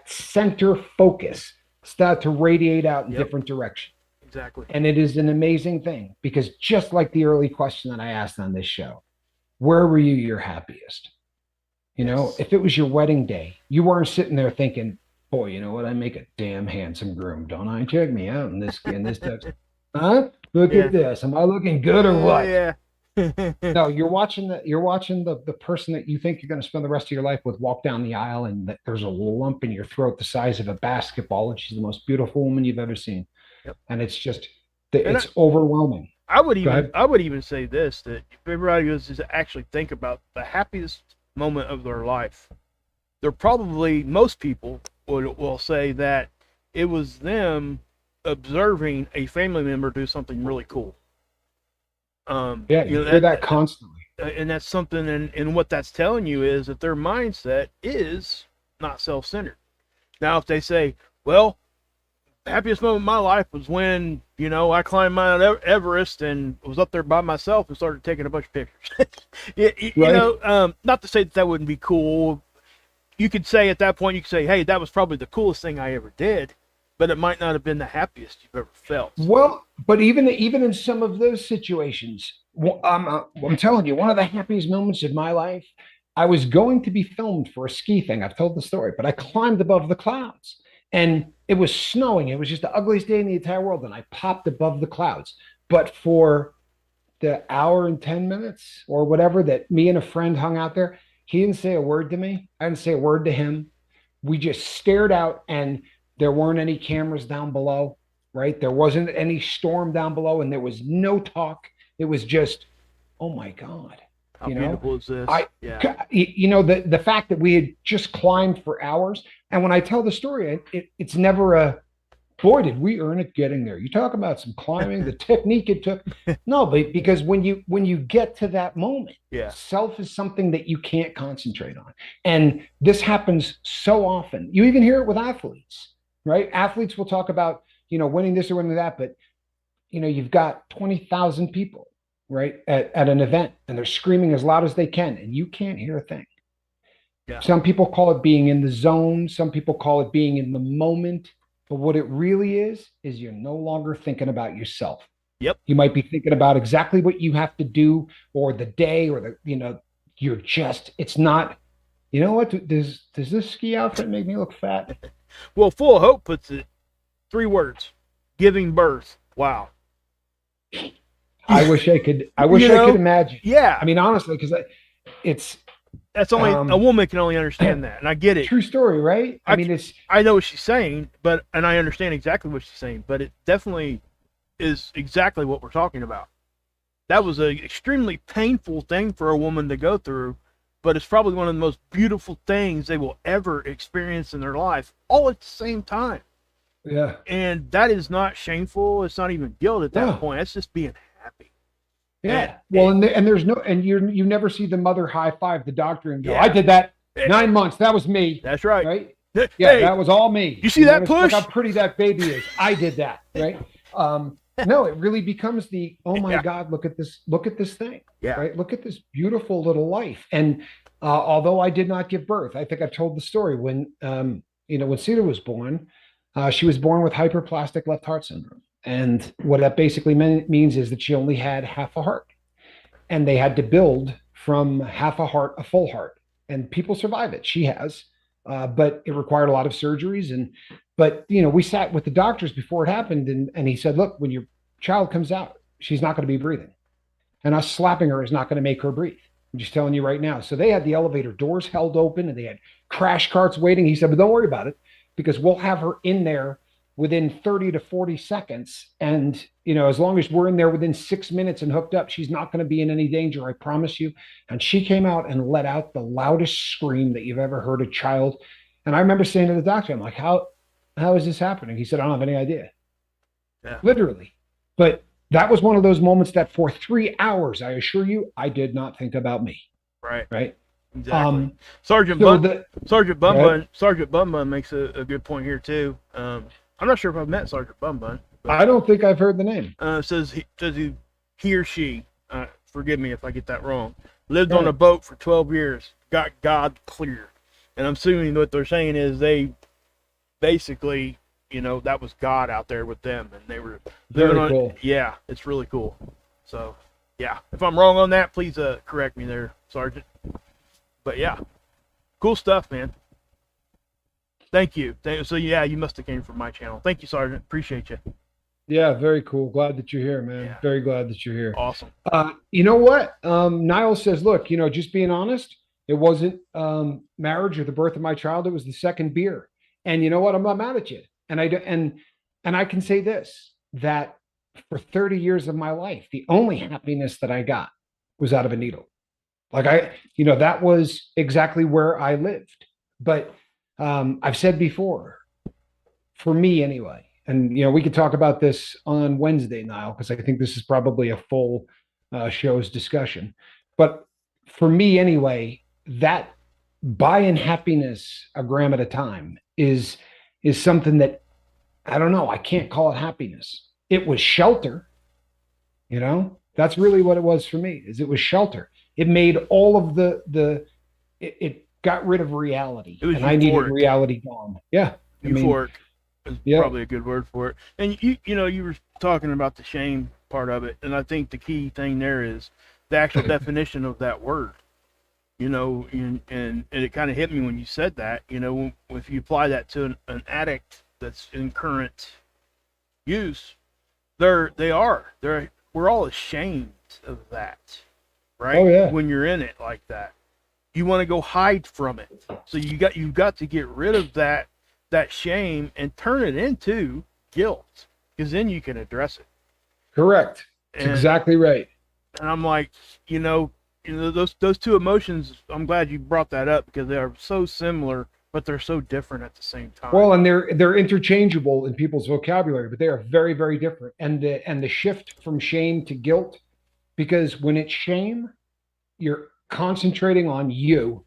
center focus start to radiate out in different directions. Exactly. And it is an amazing thing because just like the early question that I asked on this show, where were you your happiest? You know, if it was your wedding day, you weren't sitting there thinking, "Boy, you know what? I make a damn handsome groom, don't I? Check me out in this text. Huh? Look Yeah. at this. Am I looking good or what?" Yeah. No, you're watching the person that you think you're going to spend the rest of your life with walk down the aisle, and that there's a lump in your throat the size of a basketball, and she's the most beautiful woman you've ever seen. Yep. And it's just, And it's overwhelming. I would Go ahead. even say this, that if everybody was to actually think about the happiest moment of their life, they're probably, most people will say that it was them observing a family member do something really cool. Yeah, you hear that constantly. And that's something, and what that's telling you is that their mindset is not self-centered. Now, if they say, "Well, the happiest moment of my life was when, you know, I climbed Mount Everest and was up there by myself and started taking a bunch of pictures." You know, not to say that wouldn't be cool. You could say at that point, you could say, "Hey, that was probably the coolest thing I ever did," but it might not have been the happiest you've ever felt. Well, but even in some of those situations, I'm telling you, one of the happiest moments of my life, I was going to be filmed for a ski thing. I've told the story, but I climbed above the clouds and it was snowing. It was just the ugliest day in the entire world. And I popped above the clouds. But for the hour and 10 minutes or whatever that me and a friend hung out there, he didn't say a word to me. I didn't say a word to him. We just stared out and there weren't any cameras down below, right? There wasn't any storm down below and there was no talk. It was just, "Oh my God." How beautiful is this? The fact that we had just climbed for hours. And when I tell the story, it's never boy, did we earn it getting there. You talk about some climbing, the technique it took. No, but because when you get to that moment, Yeah. self is something that you can't concentrate on. And this happens so often. You even hear it with athletes, right? Athletes will talk about, winning this or winning that, but you've got 20,000 people, right, at an event, and they're screaming as loud as they can, and you can't hear a thing. Yeah. Some people call it being in the zone. Some people call it being in the moment. But what it really is you're no longer thinking about yourself. Yep. You might be thinking about exactly what you have to do or the day or you're just, it's not, you know what? Does this ski outfit make me look fat? Well, Full of Hope puts it 3 words: giving birth. Wow. I wish I could imagine. Yeah. I mean, honestly, because it's, that's only a woman can only understand that, and I get it. True story, right? I mean, I know what she's saying, and I understand exactly what she's saying, but it definitely is exactly what we're talking about. That was an extremely painful thing for a woman to go through, but it's probably one of the most beautiful things they will ever experience in their life, all at the same time. Yeah. And that is not shameful. It's not even guilt at that point. It's just being happy. Yeah. And there's no, and you never see the mother high five the doctor and go, I did that 9 months. That was me. That's right. Right. Hey, yeah. That was all me. You see that push? Look how pretty that baby is. I did that. Right. No, it really becomes oh my God, look at this thing. Yeah. Right. Look at this beautiful little life. And although I did not give birth, I think I told the story when Cedar was born, she was born with hyperplastic left heart syndrome. And what that basically means is that she only had half a heart. And they had to build from half a heart, a full heart. And people survive it. She has. But it required a lot of surgeries. But we sat with the doctors before it happened. And he said, look, when your child comes out, she's not going to be breathing. And us slapping her is not going to make her breathe. I'm just telling you right now. So they had the elevator doors held open and they had crash carts waiting. He said, but don't worry about it, because we'll have her in there within 30 to 40 seconds. And, as long as we're in there within 6 minutes and hooked up, she's not going to be in any danger. I promise you. And she came out and let out the loudest scream that you've ever heard a child. And I remember saying to the doctor, I'm like, how is this happening? He said, I don't have any idea. Yeah. Literally. But that was one of those moments that for 3 hours, I assure you, I did not think about me. Right. Right. Exactly. Sergeant Bunbun makes a good point here too. I'm not sure if I've met Sergeant Bunbun. I don't think I've heard the name. Says he or she, forgive me if I get that wrong, lived on a boat for 12 years, got God clear. And I'm assuming what they're saying is they basically, that was God out there with them, and they were living on. Cool. Yeah, it's really cool. So, yeah, if I'm wrong on that, please correct me there, Sergeant. But yeah, cool stuff, man. Thank you. So yeah, you must have came from my channel. Thank you, Sergeant. Appreciate you. Yeah, very cool. Glad that you're here, man. Yeah. Very glad that you're here. Awesome. You know what? Niall says, look, just being honest, it wasn't marriage or the birth of my child. It was the second beer. And you know what? I'm not mad at you. And I can say this, that for 30 years of my life, the only happiness that I got was out of a needle. Like that was exactly where I lived. But I've said before, for me anyway, and we could talk about this on Wednesday, Niall, because I think this is probably a full show's discussion. But for me anyway, that buying happiness a gram at a time is something that, I don't know, I can't call it happiness. It was shelter. That's really what it was for me, is it was shelter. It made all of it got rid of reality. It was and euphoric. I needed reality gone. Yeah. Euphoric is probably a good word for it. And you were talking about the shame part of it. And I think the key thing there is the actual definition of that word, and it kind of hit me when you said that, if you apply that to an addict that's in current use, we're all ashamed of that. Right? Oh, yeah. When you're in it like that, you want to go hide from it. So you've got to get rid of that shame and turn it into guilt, because then you can address it. Correct. That's exactly right. And I'm like, those two emotions. I'm glad you brought that up, because they are so similar but they're so different at the same time. Well, and they're interchangeable in people's vocabulary, but they are very, very different. And the shift from shame to guilt, because when it's shame, you're concentrating on you,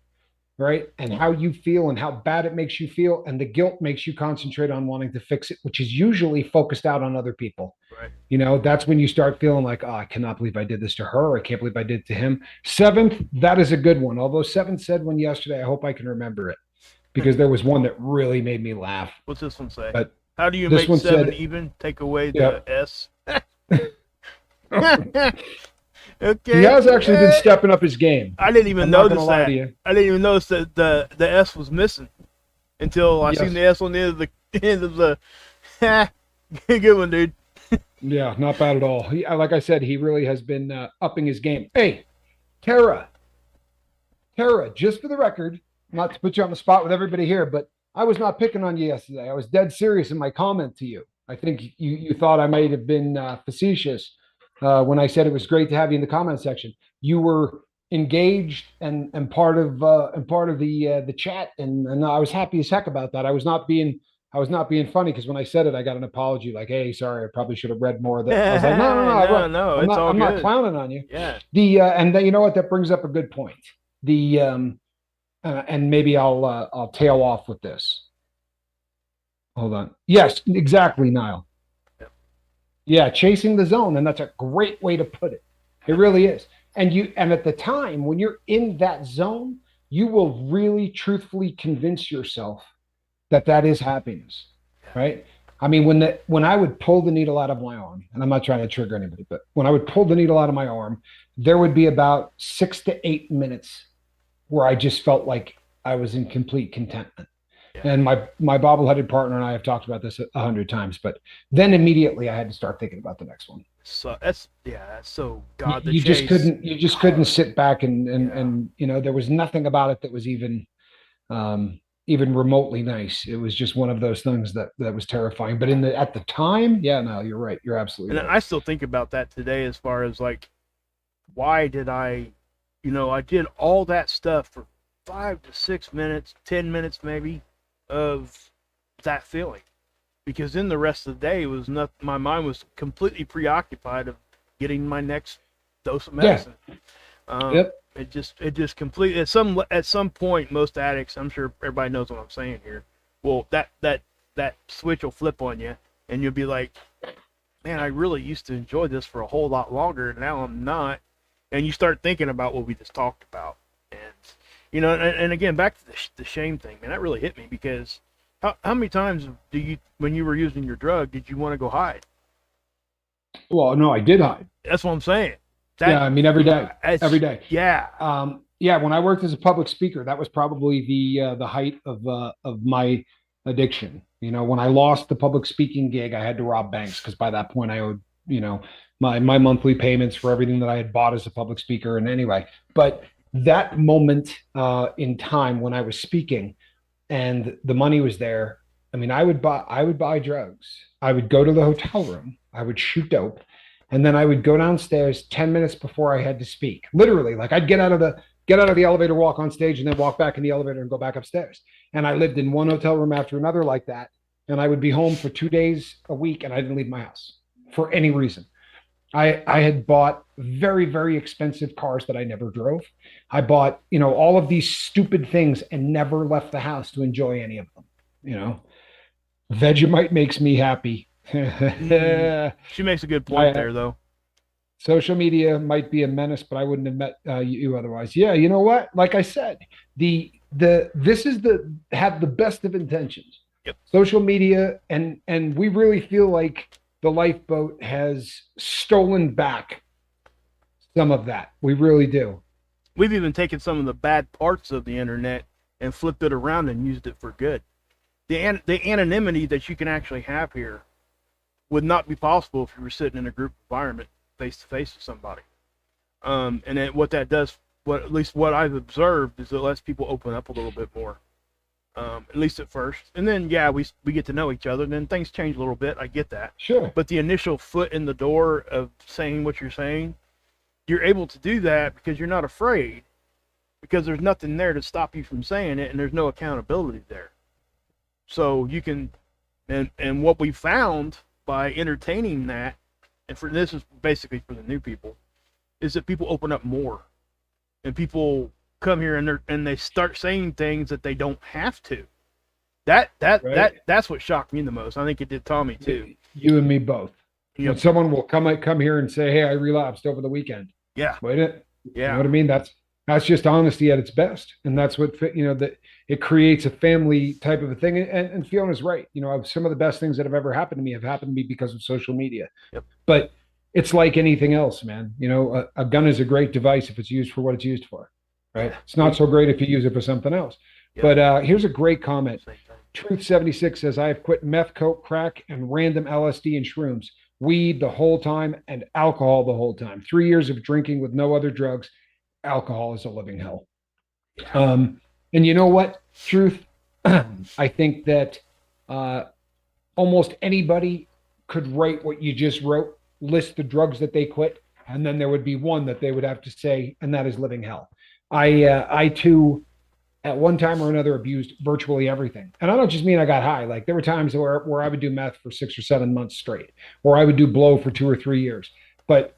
right? And how you feel and how bad it makes you feel. And the guilt makes you concentrate on wanting to fix it, which is usually focused out on other people. Right. You know, that's when you start feeling like, oh, I cannot believe I did this to her. I can't believe I did it to him. Seventh, that is a good one. Although Seventh said one yesterday, I hope I can remember it, because there was one that really made me laugh. What's this one say? But how do you this make one 7 said, even? Take away the Yep. S. he Okay. has actually been stepping up his game. I didn't even I'm not gonna notice lie that. to you. I didn't even notice that the S was missing until I Yes. seen the S on the end of the. Good one, dude. Yeah, not bad at all. Like I said, he really has been upping his game. Hey, Tara, just for the record, not to put you on the spot with everybody here, but I was not picking on you yesterday. I was dead serious in my comment to you. I think you thought I might have been facetious when I said it was great to have you in the comment section. You were engaged and part of the chat, and I was happy as heck about that. I was not being funny, because when I said it, I got an apology like, "Hey, sorry, I probably should have read more of that." I was like, "No, it's all I'm not good. clowning on you." Yeah. And then, you know what? That brings up a good point. And maybe I'll tail off with this. Hold on. Yes, exactly, Niall. Yep. Yeah, chasing the zone, and that's a great way to put it. It really is. And at the time when you're in that zone, you will really truthfully convince yourself that is happiness, right? I mean, when I would pull the needle out of my arm, and I'm not trying to trigger anybody, but when I would pull the needle out of my arm, there would be about 6 to 8 minutes where I just felt like I was in complete contentment. Yeah. And my bobbleheaded partner and I have talked about this 100 times, but then immediately I had to start thinking about the next one. So that's so God. You just couldn't sit back and you know, there was nothing about it that was even remotely nice. It was just one of those things that was terrifying. But at the time, yeah, no, you're right. You're absolutely and right. I still think about that today, as far as like, why did I did all that stuff for 5 to 6 minutes, 10 minutes maybe, of that feeling, because then the rest of the day was not. My mind was completely preoccupied of getting my next dose of medicine. Yeah. Yep. It just completely at some point, most addicts, I'm sure everybody knows what I'm saying here. Well, that switch will flip on you, and you'll be like, man, I really used to enjoy this for a whole lot longer. Now I'm not. And you start thinking about what we just talked about. And, and again, back to the shame thing, man, that really hit me, because how many times when you were using your drug, did you want to go hide? Well, no, I did hide. That's what I'm saying. Yeah, I mean, every day. Yeah. Yeah, when I worked as a public speaker, that was probably the height of my addiction. You know, when I lost the public speaking gig, I had to rob banks, because by that point I owed, my monthly payments for everything that I had bought as a public speaker. And anyway, but that moment in time when I was speaking and the money was there, I mean, I would buy drugs. I would go to the hotel room. I would shoot dope. And then I would go downstairs 10 minutes before I had to speak. Literally, like I'd get out of the elevator, walk on stage, and then walk back in the elevator and go back upstairs. And I lived in one hotel room after another like that. And I would be home for 2 days a week, and I didn't leave my house for any reason. I had bought very, very expensive cars that I never drove. I bought, all of these stupid things and never left the house to enjoy any of them. Vegemite makes me happy. She makes a good point there, though. Social media might be a menace, but I wouldn't have met you otherwise. Yeah, you know what? Like I said, this is have the best of intentions. Yep. Social media, and we really feel like the lifeboat has stolen back some of that. We really do. We've even taken some of the bad parts of the internet and flipped it around and used it for good. The anonymity that you can actually have here would not be possible if you were sitting in a group environment face to face with somebody. And then what that does, at least what I've observed, is it lets people open up a little bit more. At least at first. And then, yeah, we get to know each other, and then things change a little bit. I get that. Sure. But the initial foot in the door of saying what you're saying, you're able to do that because you're not afraid. because there's nothing there to stop you from saying it, and there's no accountability there. So you can, and what we found by entertaining that, and for this is basically for the new people, is that people open up more, and people come here and they start saying things that they don't have to. That's what shocked me the most. I think it did Tommy too. You and me both. Yep. When someone will come here and say, "Hey, I relapsed over the weekend." Yeah. Wait it. Yeah. You know what I mean? That's just honesty at its best, and that's what that it creates a family type of a thing. And Fiona's right. Some of the best things that have ever happened to me have happened to me because of social media. Yep. But it's like anything else, man. A gun is a great device if it's used for what it's used for, right? It's not so great if you use it for something else. Yep. But here's a great comment. Truth76 says, I have quit meth, coke, crack, and random LSD and shrooms, weed the whole time, and alcohol the whole time. 3 years of drinking with no other drugs. Alcohol is a living hell. And you know what, Truth? I think that almost anybody could write what you just wrote, list the drugs that they quit, and then there would be one that they would have to say, and that is living hell. I too, at one time or another, abused virtually everything. And I don't just mean I got high. Like there were times where I would do meth for 6 or 7 months straight, or I would do blow for 2 or 3 years. But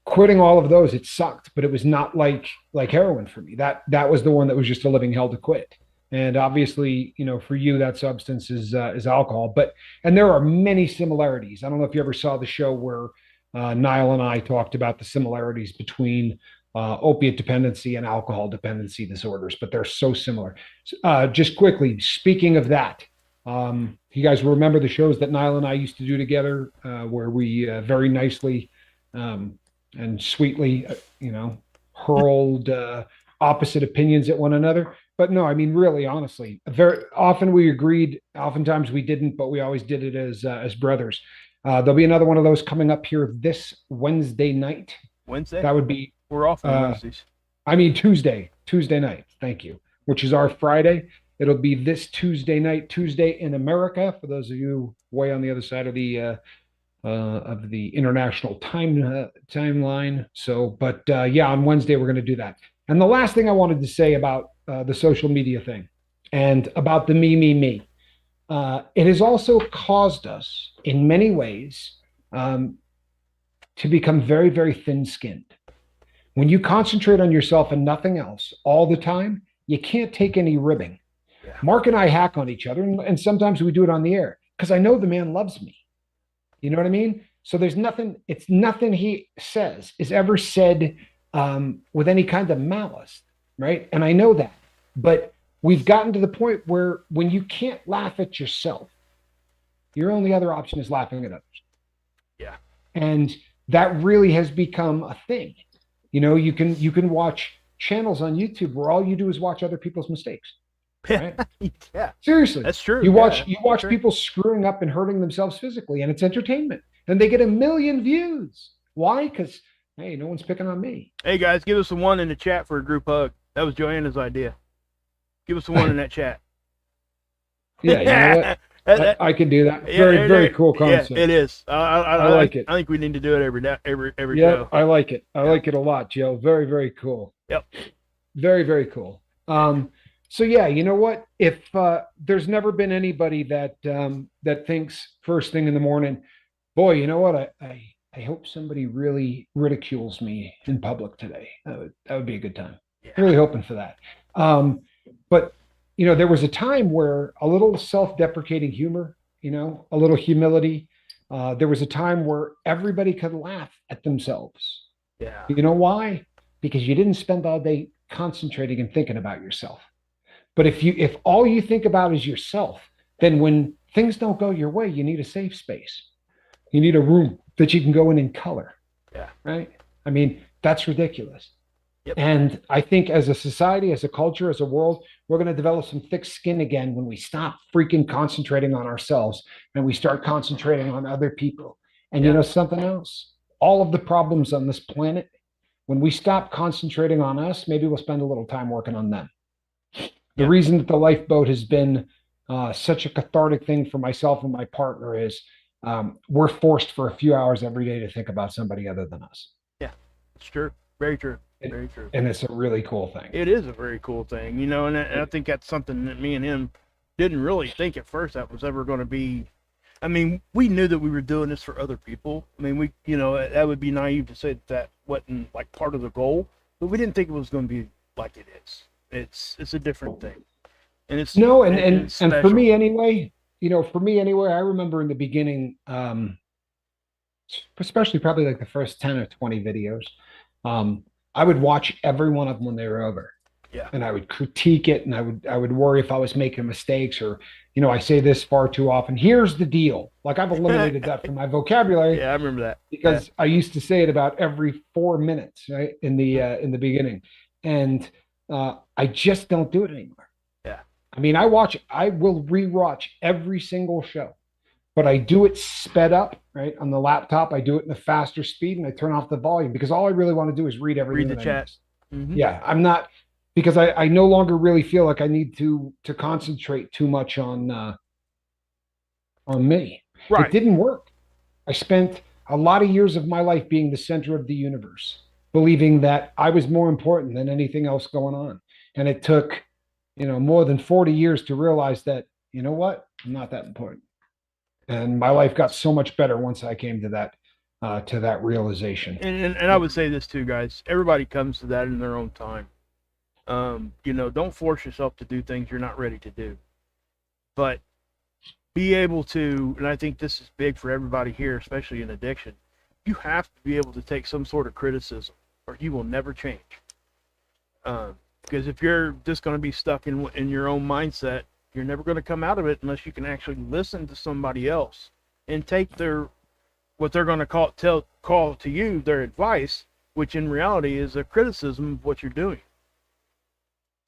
quitting all of those, it sucked, but it was not like heroin for me. That was the one that was just a living hell to quit. And obviously, for you, that substance is alcohol. And there are many similarities. I don't know if you ever saw the show where Niall and I talked about the similarities between opiate dependency and alcohol dependency disorders, but they're so similar. Just quickly, speaking of that, you guys remember the shows that Niall and I used to do together, where we very nicely and sweetly, hurled opposite opinions at one another. But no, I mean, really, honestly, very often we agreed. Oftentimes we didn't, but we always did it as brothers. There'll be another one of those coming up here this Wednesday night. Wednesday? That would be. We're off on Wednesdays. I mean, Tuesday night. Thank you. Which is our Friday. It'll be this Tuesday night, Tuesday in America, for those of you way on the other side of the international timeline. So, but yeah, on Wednesday we're going to do that. And the last thing I wanted to say about the social media thing and about the me, it has also caused us in many ways to become very, very thin-skinned. When you concentrate on yourself and nothing else all the time, you can't take any ribbing. Yeah. Mark and I hack on each other, and sometimes we do it on the air because I know the man loves me. You know what I mean? So there's nothing he says is ever said with any kind of malice, right? And I know that. But we've gotten to the point where when you can't laugh at yourself, your only other option is laughing at others. Yeah. And that really has become a thing. You can watch channels on YouTube where all you do is watch other people's mistakes. Right? Yeah. Seriously. That's true. You watch people screwing up and hurting themselves physically, and it's entertainment. And they get 1 million views. Why? Because, hey, no one's picking on me. Hey, guys, give us a 1 in the chat for a group hug. That was Joanna's idea. Give us a 1 in that chat. Yeah, you know what? I can do that. Very cool concept. Yeah, it is. I like it. I think we need to do it every yeah, show. I like it. I like it a lot, Joe. Very, very cool. Yep. Very, very cool. So yeah, you know what? If there's never been anybody that thinks first thing in the morning, boy, you know what? I hope somebody really ridicules me in public today. That would be a good time. Yeah. Really hoping for that. But there was a time where a little self-deprecating humor, a little humility. There was a time where everybody could laugh at themselves. Yeah. You know why? Because you didn't spend all day concentrating and thinking about yourself. But if all you think about is yourself, then when things don't go your way, you need a safe space. You need a room that you can go in and color. Yeah. Right? I mean, that's ridiculous. Yep. And I think as a society, as a culture, as a world, we're going to develop some thick skin again when we stop freaking concentrating on ourselves and we start concentrating on other people. And you know something else? All of the problems on this planet, when we stop concentrating on us, maybe we'll spend a little time working on them. The reason that the lifeboat has been such a cathartic thing for myself and my partner is we're forced for a few hours every day to think about somebody other than us. Yeah, it's true. Very true. Very true. And it's a really cool thing. It is a very cool thing, and I think that's something that me and him didn't really think at first that was ever going to be. I mean, we knew that we were doing this for other people. I mean, that would be naive to say that wasn't like part of the goal, but we didn't think it was going to be like it is. It's a different thing, and it's No, it's and special. for me anyway, I remember in the beginning, especially probably like the first 10 or 20 videos, I would watch every one of them when they were over. Yeah. And I would critique it, and I would worry if I was making mistakes, or I say this far too often. Here's the deal. Like, I've eliminated that from my vocabulary Yeah, I remember that. because I used to say it about every 4 minutes, right, in the beginning, and I just don't do it anymore. Yeah. I mean, I will rewatch every single show, but I do it sped up, right, on the laptop. I do it in a faster speed, and I turn off the volume because all I really want to do is read everything Read the that I chat. missed. Mm-hmm. Yeah, I'm not, because I no longer really feel like I need to concentrate too much on me. Right. It didn't work. I spent a lot of years of my life being the center of the universe, believing that I was more important than anything else going on. And it took, more than 40 years to realize that, you know what? I'm not that important. And my life got so much better once I came to that realization. And I would say this too, guys. Everybody comes to that in their own time. Don't force yourself to do things you're not ready to do. But be able to, and I think this is big for everybody here, especially in addiction, you have to be able to take some sort of criticism or you will never change. Because if you're just going to be stuck in your own mindset, you're never going to come out of it unless you can actually listen to somebody else and take what they're going to call to you their advice, which in reality is a criticism of what you're doing.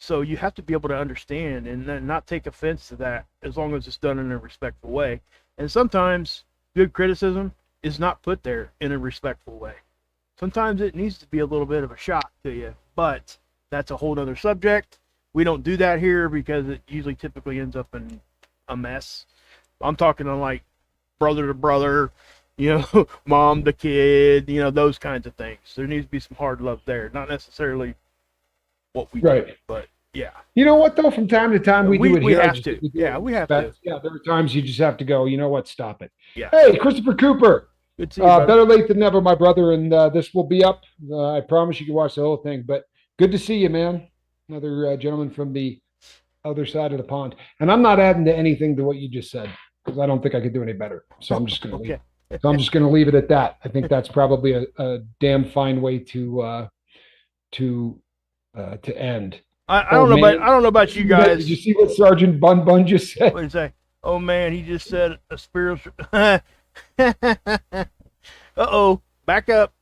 So you have to be able to understand and then not take offense to that as long as it's done in a respectful way. And sometimes good criticism is not put there in a respectful way. Sometimes it needs to be a little bit of a shock to you, but that's a whole other subject. We don't do that here because it usually typically ends up in a mess. I'm talking on like brother to brother, mom to kid, those kinds of things. There needs to be some hard love there, not necessarily what we do, but yeah. You know what though? From time to time we do it we here. have to. Yeah, we have to. Yeah, there are times you just have to go. You know what? Stop it. Yeah. Hey, Christopher Cooper. Good to see you, better late than never, my brother. And this will be up. I promise you can watch the whole thing. But good to see you, man. Another gentleman from the other side of the pond. And I'm not adding to anything to what you just said because I don't think I could do any better. So I'm just going to leave. So I'm just going to leave it at that. I think that's probably a damn fine way to end. I don't know about you guys. Did you see what Sergeant Bun Bun just said? What did he say? Oh man, he just said a spiritual. Uh-oh, back up.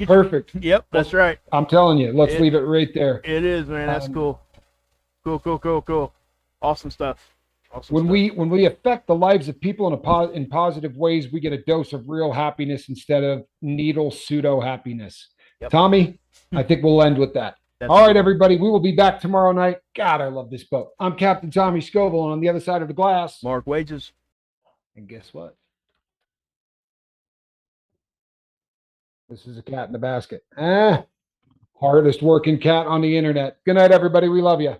Perfect. Yep, that's right. I'm telling you, let's leave it right there. It is, man. That's cool. Cool. Awesome stuff. When we affect the lives of people in positive ways, we get a dose of real happiness instead of needle pseudo happiness. Yep. Tommy, I think we'll end with that. All right, everybody. We will be back tomorrow night. God, I love this boat. I'm Captain Tommy Scoville, and on the other side of the glass, Mark Wages. And guess what? This is a cat in the basket. Hardest working cat on the internet. Good night, everybody. We love you.